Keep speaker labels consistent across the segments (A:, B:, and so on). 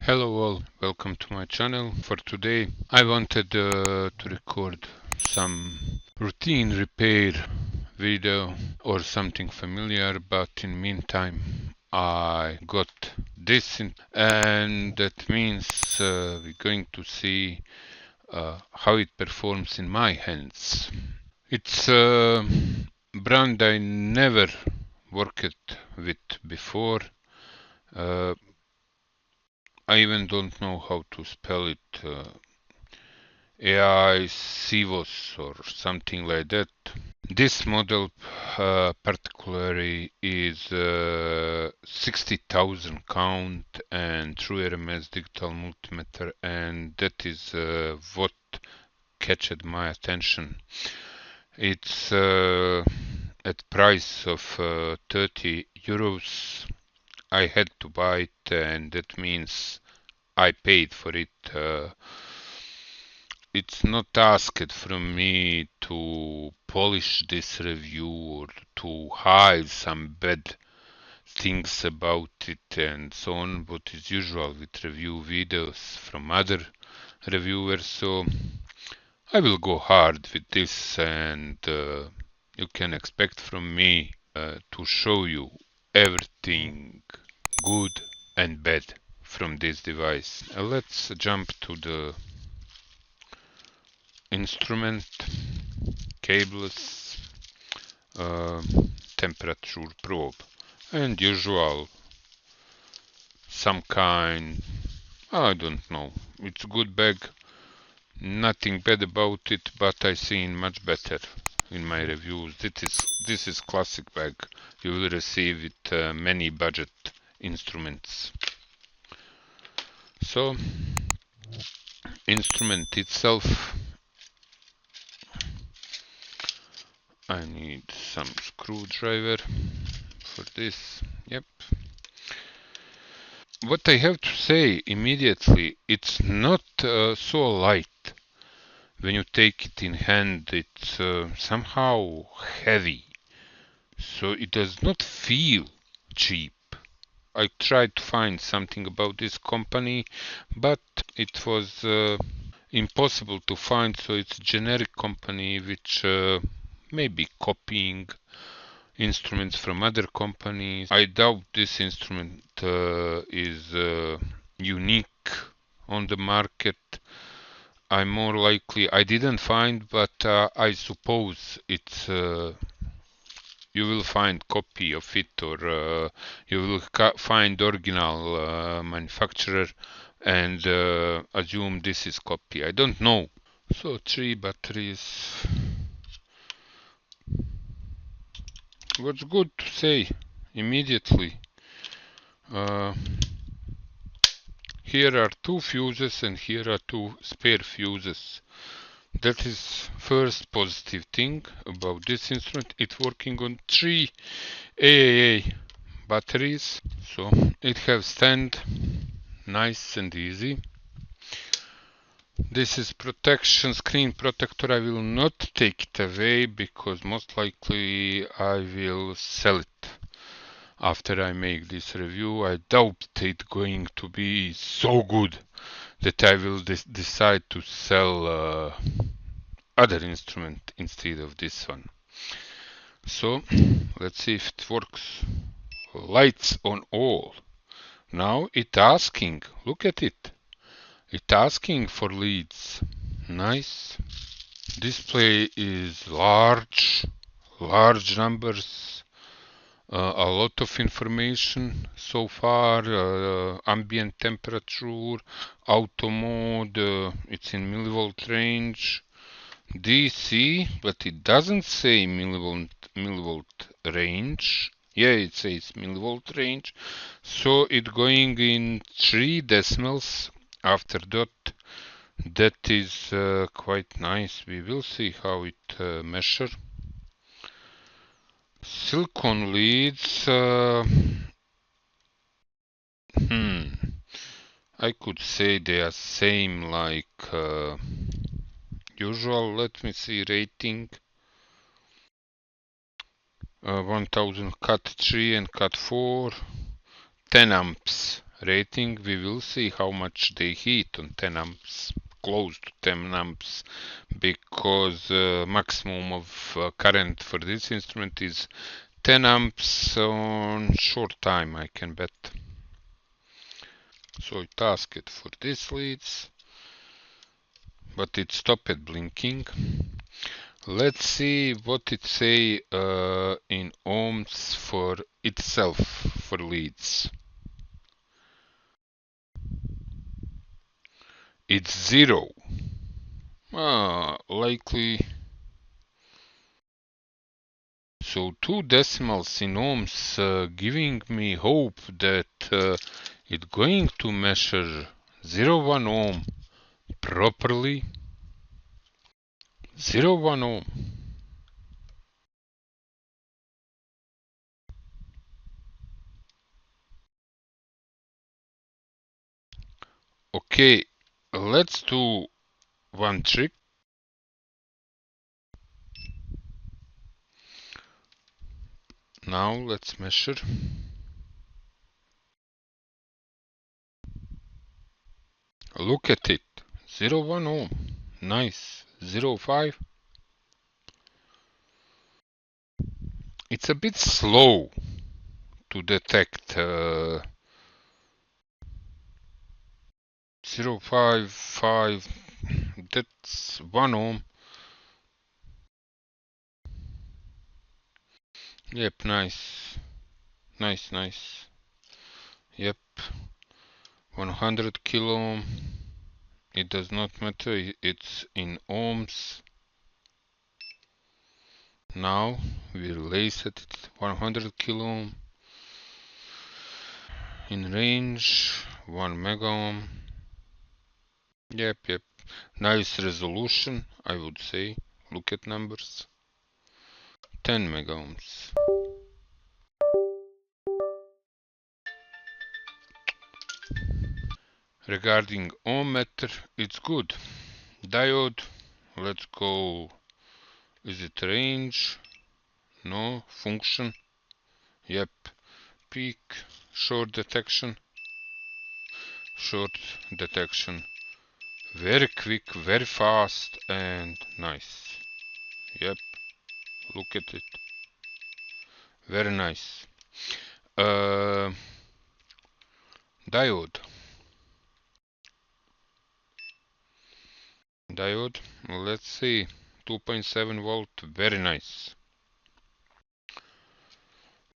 A: Hello all, welcome to my channel. For today I wanted to record some routine repair video or something familiar, but in meantime I got this and that means we're going to see how it performs in my hands. It's a brand I never worked with before. I even don't know how to spell it. Aicevoos or something like that. This model particularly is 60,000 count and TRUE RMS digital multimeter, and that is what catched my attention. It's at price of 30 euros. I had to buy it, and that means I paid for it. It's not asked from me to polish this review or to hide some bad things about it and so on, what is usual with review videos from other reviewers. So I will go hard with this, and you can expect from me to show you everything good and bad from this device. Let's jump to the instrument, cables, temperature probe, and usual some kind, I don't know, it's a good bag, nothing bad about it, but I seen much better in my reviews. This is classic bag. You will receive it many budget instruments. So instrument itself, I need some screwdriver for this. Yep. What I have to say immediately, it's not so light. When you take it in hand, it's somehow heavy. So it does not feel cheap. I tried to find something about this company, but it was impossible to find. So it's a generic company which may be copying instruments from other companies. I doubt this instrument is unique on the market. I'm more likely, I didn't find, but I suppose it's you will find copy of it, or you will find original manufacturer and assume this is copy. I don't know. So 3 batteries. What's good to say immediately? Here are 2 fuses and here are 2 spare fuses. That is first positive thing about this instrument. It's working on 3 AAA batteries, so it has stand, nice and easy. This is protection, screen protector. I will not take it away because most likely I will sell it after I make this review. I doubt it going to be so good that I will decide to sell other instrument instead of this one. So let's see if it works. Lights on all. Now it's asking, look at it. It's asking for leads. Nice. Display is large numbers, a lot of information so far. Ambient temperature, auto mode, it's in millivolt range. DC, but it doesn't say millivolt range. Yeah, it says millivolt range. So it's going in 3 decimals after that. That is quite nice. We will see how it measures. Silicone leads. I could say they are same like usual. Let me see rating. 1000 cut 3 and cut 4. 10 amps rating, we will see how much they heat on 10 amps, close to 10 amps, because maximum of current for this instrument is 10 amps on short time, I can bet. So I task it for this leads, but it stopped blinking. Let's see what it say in ohms for itself for leads. It's 0. Likely. So 2 decimals in ohms giving me hope that it's going to measure 0.1 ohm properly. 0.1 ohm. Okay, let's do one trick. Now let's measure. Look at it. 0.1 ohm. Nice. 0.5. It's a bit slow to detect 0.55. That's 1 ohm. Yep, nice. Nice. Yep. 100 kilo ohm. It does not matter. It's in ohms. Now we lace it 100 kilo ohm. In range 1 mega ohm. Yep. Nice resolution, I would say. Look at numbers. 10 mega ohms. Regarding ohm meter, it's good. Diode, let's go. Is it range? No. Function? Yep. Peak. Short detection. Short detection. Very quick, very fast, and nice. Yep. Look at it. Very nice. Diode. Let's see. 2.7 volt. Very nice.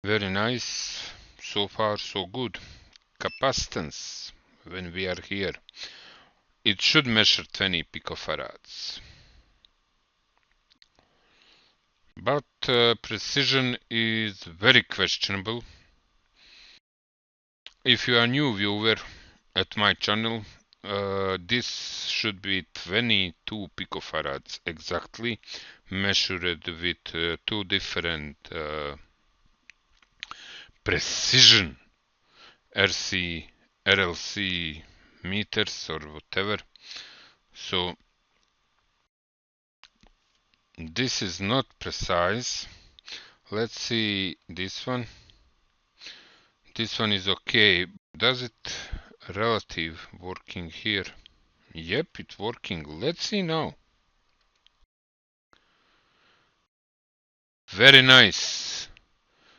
A: Very nice. So far, so good. Capacitance. When we are here, it should measure 20 picofarads. But precision is very questionable. If you are new viewer at my channel, this should be 22 picofarads exactly, measured with 2 different precision RLC meters or whatever. So this is not precise. Let's see this one. This one is okay. Does it relative working here? Yep, it's working. Let's see now. Very nice.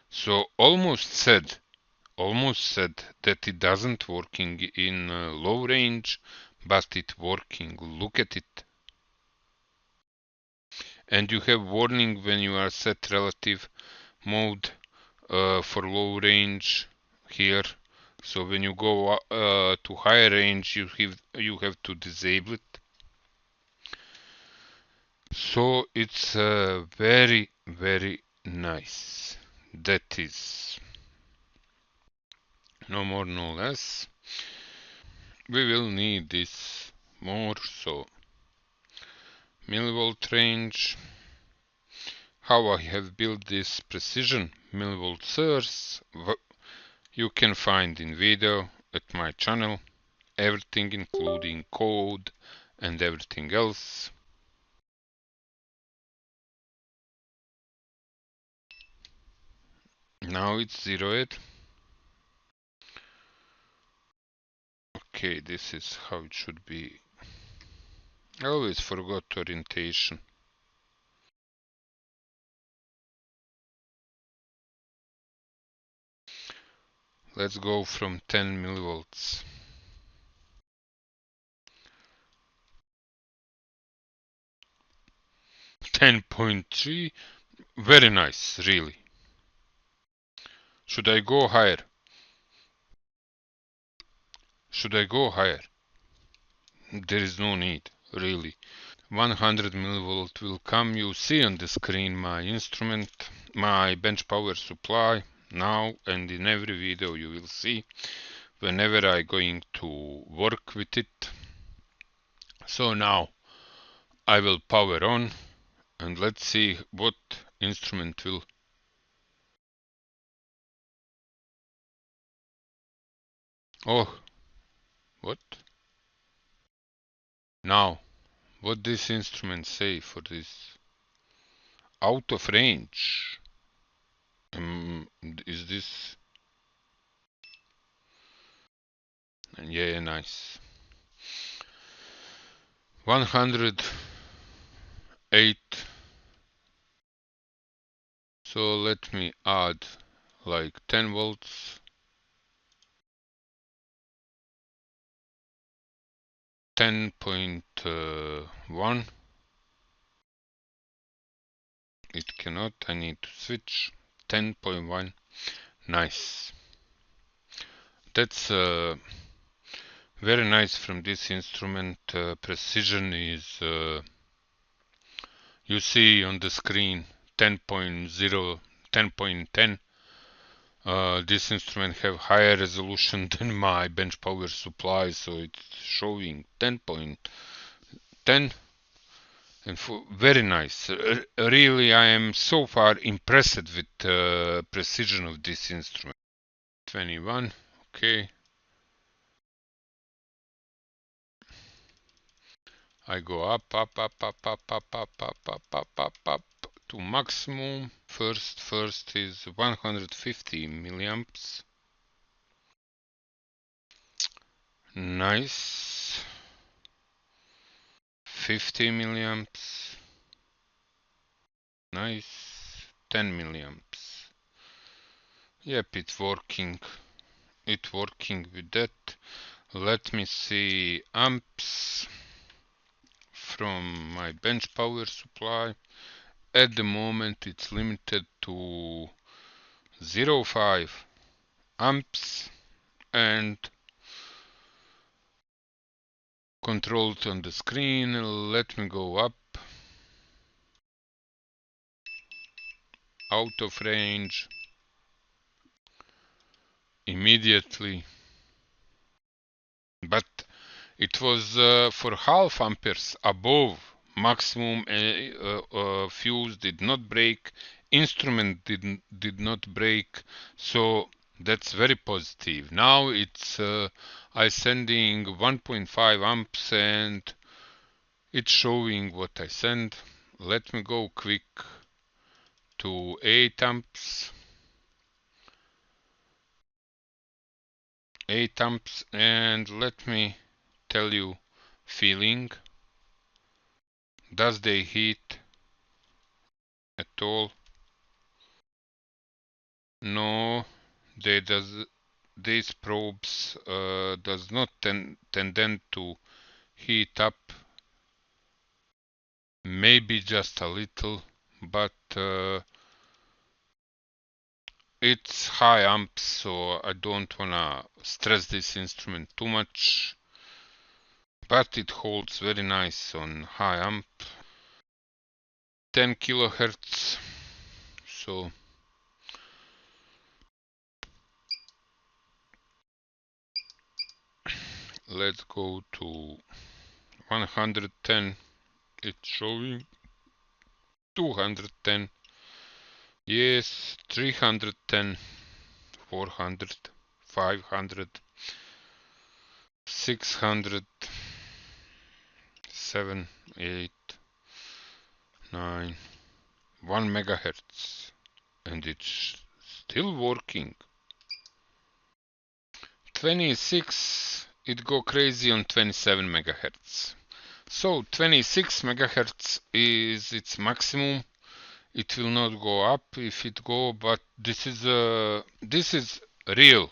A: So almost said that it doesn't working in low range, but it working. Look at it. And you have warning when you are set relative mode for low range here. So when you go to higher range, you have to disable it. So it's very nice. That is no more no less. We will need this more. So millivolt range. How I have built this precision millivolt source you can find in video at my channel. Everything including code and everything else. Now it's zeroed. Okay, this is how it should be. I always forgot orientation. Let's go from 10 millivolts. 10.3, very nice, really. Should I go higher? Should I go higher? There is no need, really. 100 millivolt will come. You see on the screen my instrument, my bench power supply now, and in every video you will see whenever I going to work with it. So now I will power on and let's see what instrument will. Oh, what? Now, what this instrument say for this? Out of range. Is this? Yeah, nice. 108. So let me add like 10 volts. 10.1. It cannot. I need to switch. 10.1. Nice. That's very nice from this instrument. Precision is, you see on the screen, 10.0, 10.10. This instrument have higher resolution than my bench power supply, so it's showing 10.10, and very nice. Really, I am so far impressed with precision of this instrument. 21, okay. I go up to maximum. First is 150 milliamps. Nice. 50 milliamps. Nice. 10 milliamps. Yep, it's working. It's working with that. Let me see amps from my bench power supply. At the moment it's limited to 0.5 amps and controlled on the screen. Let me go up. Out of range. Immediately. But it was for half amperes above maximum. Fuse did not break. Instrument did not break. So that's very positive. Now it's I sending 1.5 amps and it's showing what I send. Let me go quick to 8 amps. 8 amps, and let me tell you feeling. Does they heat at all? No, these probes does not tend to heat up. Maybe just a little, but it's high amps, so I don't wanna stress this instrument too much. But it holds very nice on high amp. 10 kilohertz. So let's go to 110. It's showing 210. Yes, 310, 400, 500, 600, 7, 8, 9, 1 megahertz, and it's still working. 26, it go crazy on 27 megahertz. So 26 megahertz is its maximum. It will not go up if it go, but this is real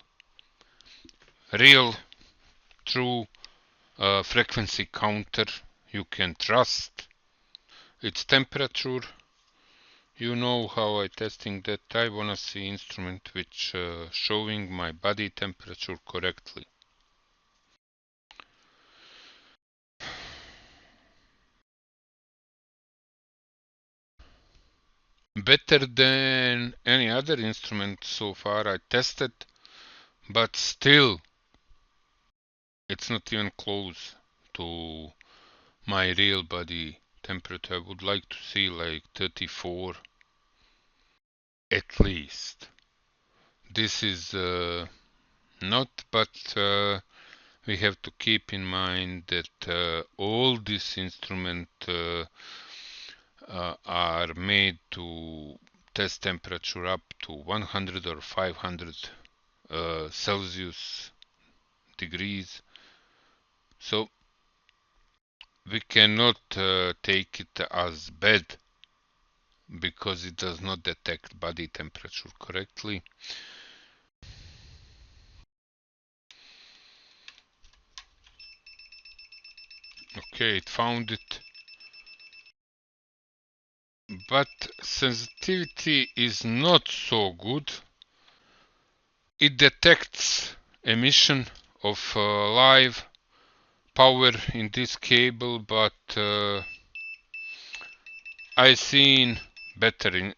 A: true frequency counter you can trust. Its temperature, you know how I testing that. I wanna see instrument which showing my body temperature correctly. Better than any other instrument so far I tested, but still it's not even close to my real body temperature. I would like to see like 34 at least. This is not, but we have to keep in mind that all these instruments are made to test temperature up to 100 or 500 Celsius degrees. So we cannot take it as bad because it does not detect body temperature correctly. Okay, it found it. But sensitivity is not so good. It detects emission of live power in this cable, but I seen better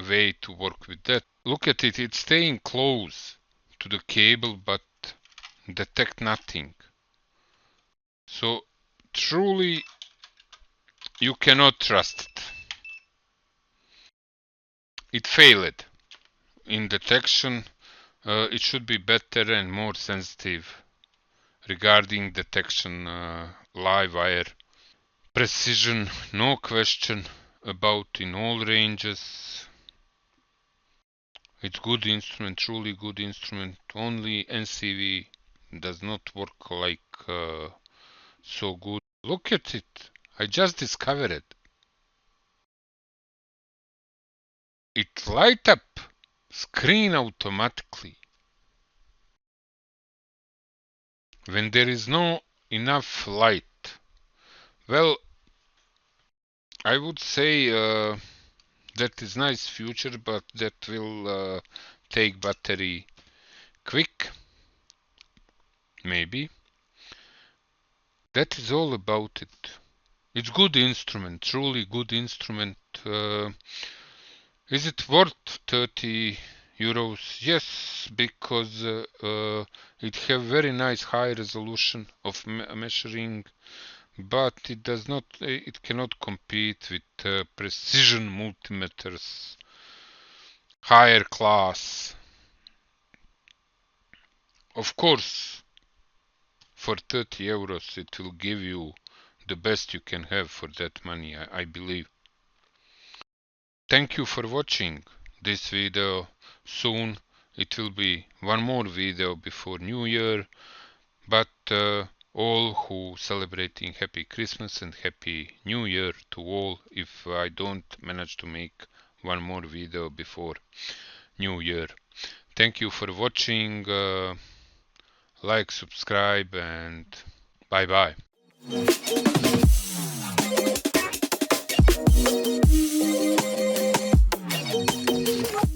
A: way to work with that. Look at it, it's staying close to the cable but detect nothing. So truly you cannot trust it. It failed in detection. It should be better and more sensitive regarding detection live wire. Precision, no question about in all ranges. It's good instrument, truly good instrument. Only NCV does not work like so good. Look at it. I just discovered it. It light up screen automatically when there is no enough light. Well, I would say that is nice future, but that will take battery quick. Maybe. That is all about it. It's good instrument, truly good instrument. Is it worth 30 euros? Yes, because it have very nice high resolution of measuring, but it does not, it cannot compete with precision multimeters, higher class. Of course, for 30 euros it will give you the best you can have for that money, I believe. Thank you for watching this video. Soon it will be one more video before New Year, but all who celebrating Happy Christmas and Happy New Year to all if I don't manage to make one more video before New Year. Thank you for watching. Like, subscribe, and bye bye.